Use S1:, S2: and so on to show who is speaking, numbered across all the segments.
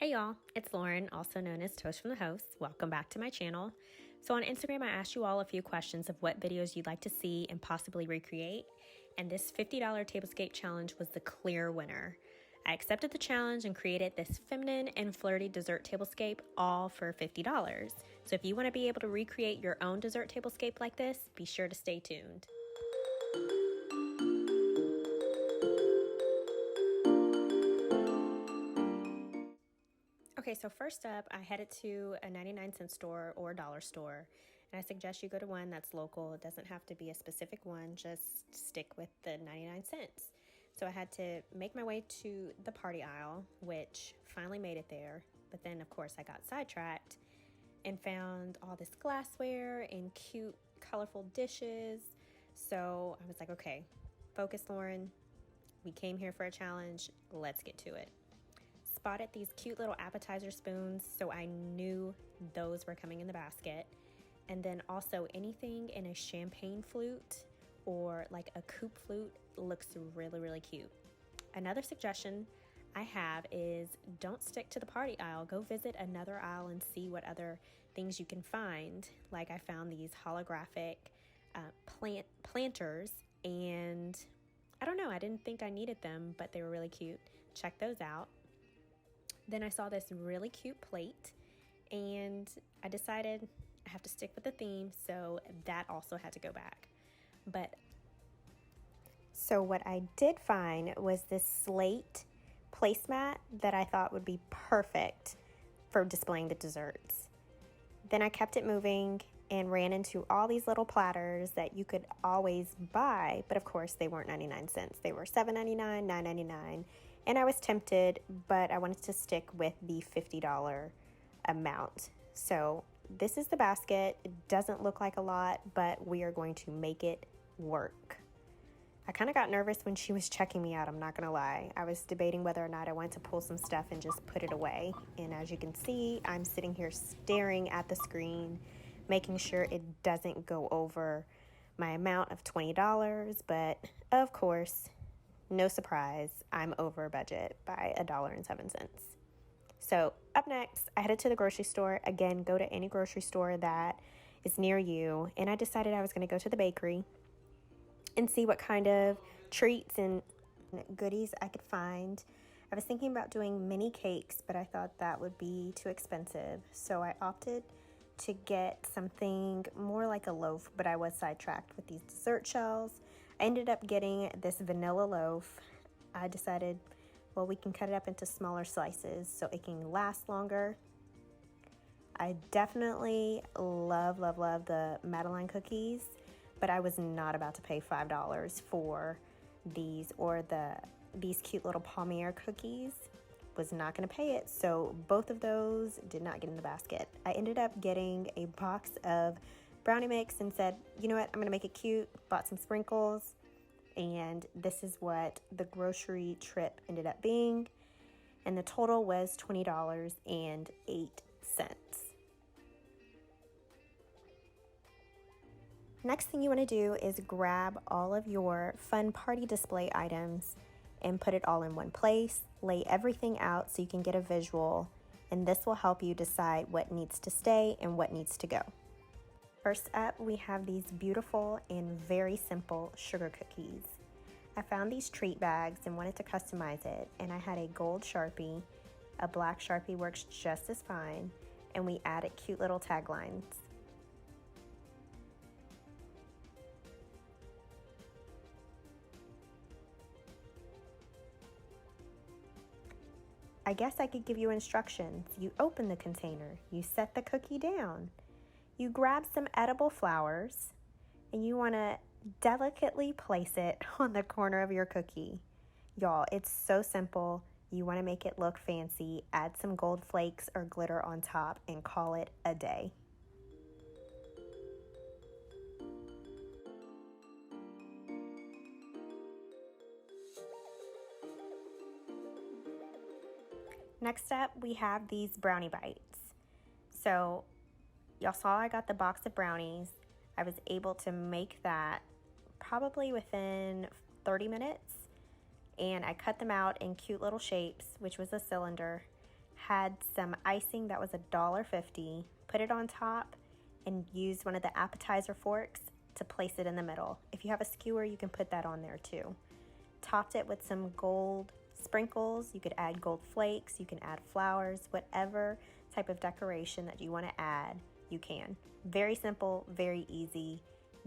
S1: Hey y'all, it's Lauren, also known as Toast from the Host. Welcome back to my channel. So on Instagram, I asked you all a few questions of what videos you'd like to see and possibly recreate. And this $50 tablescape challenge was the clear winner. I accepted the challenge and created this feminine and flirty dessert tablescape all for $50. So if you want to be able to recreate your own dessert tablescape like this, be sure to stay tuned. Okay, so first up, I headed to a 99-cent store or dollar store, and I suggest you go to one that's local. It doesn't have to be a specific one, just stick with the 99 cents. So I had to make my way to the party aisle, which finally made it there, but then of course I got sidetracked and found all this glassware and cute, colorful dishes. So I was like, okay, focus, Lauren. We came here for a challenge. Let's get to it. Spotted these cute little appetizer spoons, so I knew those were coming in the basket. And then also anything in a champagne flute or like a coupe flute looks really cute. Another suggestion I have is don't stick to the party aisle. Go visit another aisle and see what other things you can find. Like I found these holographic planters, and I don't know, I didn't think I needed them, but they were really cute. Check those out. Then I saw this really cute plate, and I decided I have to stick with the theme, so that also had to go back. So what I did find was this slate placemat that I thought would be perfect for displaying the desserts. Then I kept it moving and ran into all these little platters that you could always buy, but of course they weren't 99 cents. They were $7.99, $9.99. And I was tempted, but I wanted to stick with the $50 amount. So this is the basket. It doesn't look like a lot, but we are going to make it work. I kind of got nervous when she was checking me out, I'm not going to lie. I was debating whether or not I wanted to pull some stuff and just put it away. And as you can see, I'm sitting here staring at the screen, making sure it doesn't go over my amount of $20. But of course, no surprise, I'm over budget by $1.07. So up next, I headed to the grocery store. Again, go to any grocery store that is near you. And I decided I was going to go to the bakery and see what kind of treats and goodies I could find. I was thinking about doing mini cakes, but I thought that would be too expensive. So I opted to get something more like a loaf, but I was sidetracked with these dessert shells. I ended up getting this vanilla loaf. I decided, well, we can cut it up into smaller slices so it can last longer. I definitely love the Madeleine cookies, but I was not about to pay $5 for these or these cute little palmier cookies. Was not going to pay it, so both of those did not get in the basket. I ended up getting a box of brownie mix and said, you know what, I'm going to make it cute. Bought some sprinkles, and this is what the grocery trip ended up being. And the total was $20.08. Next thing you want to do is grab all of your fun party display items and put it all in one place. Lay everything out so you can get a visual, and this will help you decide what needs to stay and what needs to go. First up, we have these beautiful and very simple sugar cookies. I found these treat bags and wanted to customize it, and I had a gold Sharpie. A black Sharpie works just as fine, and we added cute little taglines. I guess I could give you instructions. You open the container, you set the cookie down, you grab some edible flowers, and you want to delicately place it on the corner of your cookie. Y'all, it's so simple. You want to make it look fancy, add some gold flakes or glitter on top, and call it a day. Next up, we have these brownie bites. So y'all saw I got the box of brownies. I was able to make that probably within 30 minutes, and I cut them out in cute little shapes, which was a cylinder, had some icing that was $1.50, put it on top, and used one of the appetizer forks to place it in the middle. If you have a skewer, you can put that on there too. Topped it with some gold sprinkles. You could add gold flakes, you can add flowers, whatever type of decoration that you want to add, you can. Very simple, very easy.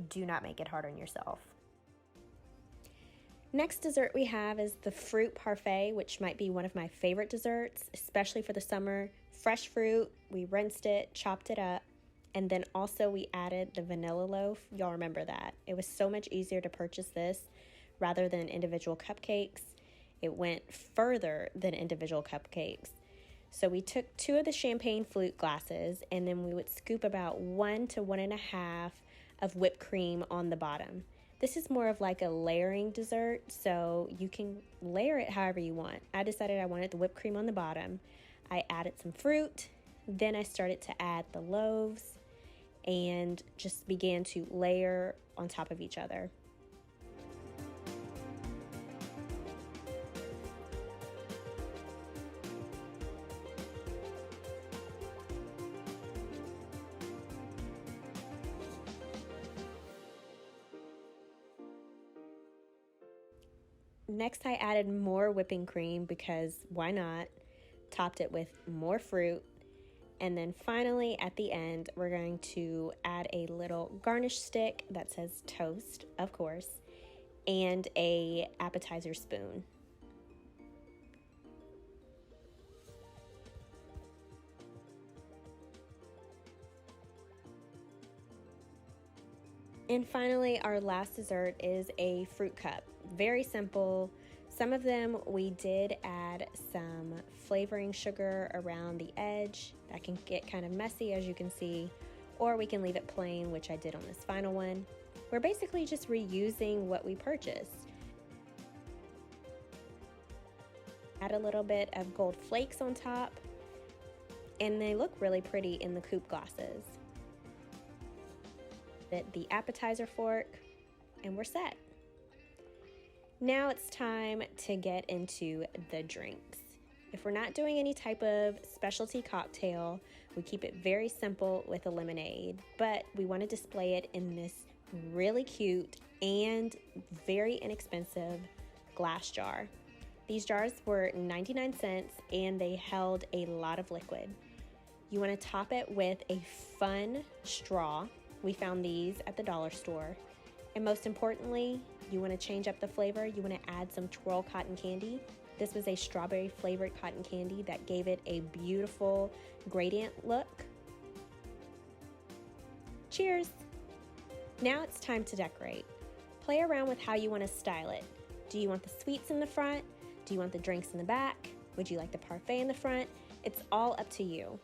S1: Do not make it hard on yourself. Next dessert we have is the fruit parfait, which might be one of my favorite desserts, especially for the summer. Fresh fruit, we rinsed it, chopped it up, and then also we added the vanilla loaf. Y'all remember that. It was so much easier to purchase this rather than individual cupcakes. It went further than individual cupcakes. So we took 2 of the champagne flute glasses, and then we would scoop about 1 to 1.5 of whipped cream on the bottom. This is more of like a layering dessert, so you can layer it however you want. I decided I wanted the whipped cream on the bottom. I added some fruit, then I started to add the loaves and just began to layer on top of each other. Next, I added more whipping cream because why not? Topped it with more fruit. And then finally, at the end, we're going to add a little garnish stick that says toast, of course, and a appetizer spoon. And finally, our last dessert is a fruit cup. Very simple. Some of them we did add some flavoring sugar around the edge. That can get kind of messy, as you can see, or we can leave it plain, which I did on this final one. We're basically just reusing what we purchased. Add a little bit of gold flakes on top, and they look really pretty in the coupe glasses. The appetizer fork, and we're set. Now it's time to get into the drinks. If we're not doing any type of specialty cocktail, we keep it very simple with a lemonade, but we want to display it in this really cute and very inexpensive glass jar. These jars were 99 cents and they held a lot of liquid. You want to top it with a fun straw. We found these at the dollar store. And most importantly, you want to change up the flavor. You want to add some twirl cotton candy. This was a strawberry flavored cotton candy that gave it a beautiful gradient look. Cheers! Now it's time to decorate. Play around with how you want to style it. Do you want the sweets in the front? Do you want the drinks in the back? Would you like the parfait in the front? It's all up to you.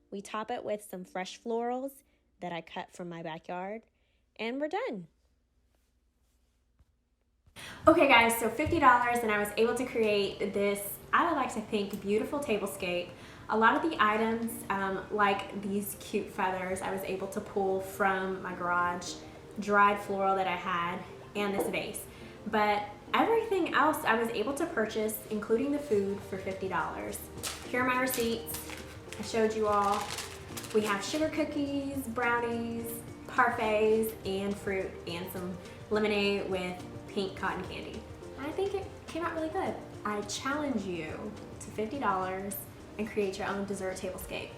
S1: We top it with some fresh florals that I cut from my backyard, and we're done. Okay guys, so $50 and I was able to create this, I would like to think, beautiful tablescape. A lot of the items, like these cute feathers, I was able to pull from my garage, dried floral that I had, and this vase. But everything else I was able to purchase, including the food, for $50. Here are my receipts. I showed you all. We have sugar cookies, brownies, parfaits, and fruit, and some lemonade with pink cotton candy. I think it came out really good. I challenge you to $50 and create your own dessert tablescape.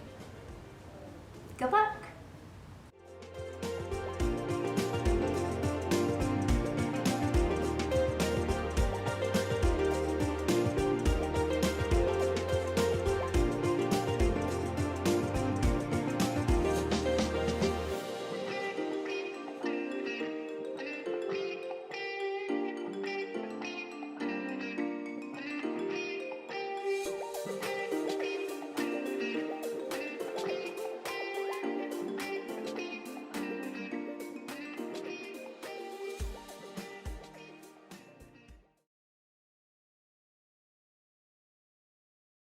S1: Good luck!